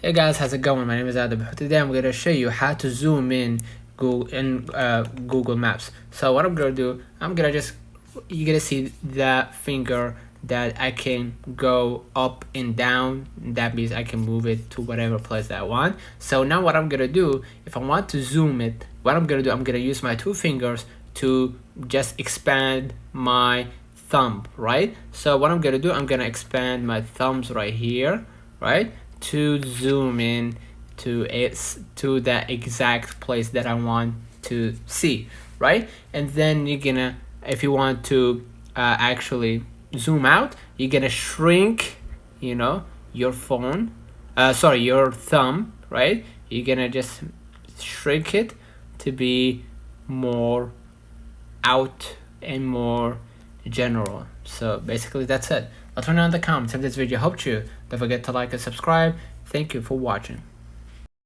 Hey guys, how's it going? My name is Adam. Today I'm going to show you how to zoom in Google Maps. So what I'm going to do, you're going to see the finger that I can go up and down. That means I can move it to whatever place that I want. So now what I'm going to do, if I want to zoom it, what I'm going to do, I'm going to use my two fingers to just expand my thumb, right? So what I'm going to do, I'm going to expand my thumbs right here, right? To zoom in to that exact place that I want to see, right? And then you're gonna, if you want to actually zoom out, you're gonna shrink, your phone, your thumb, right? You're gonna just shrink it to be more out and more general. So basically that's it. Let me know in the comments if this video helped you. Don't forget to like and subscribe. Thank you for watching.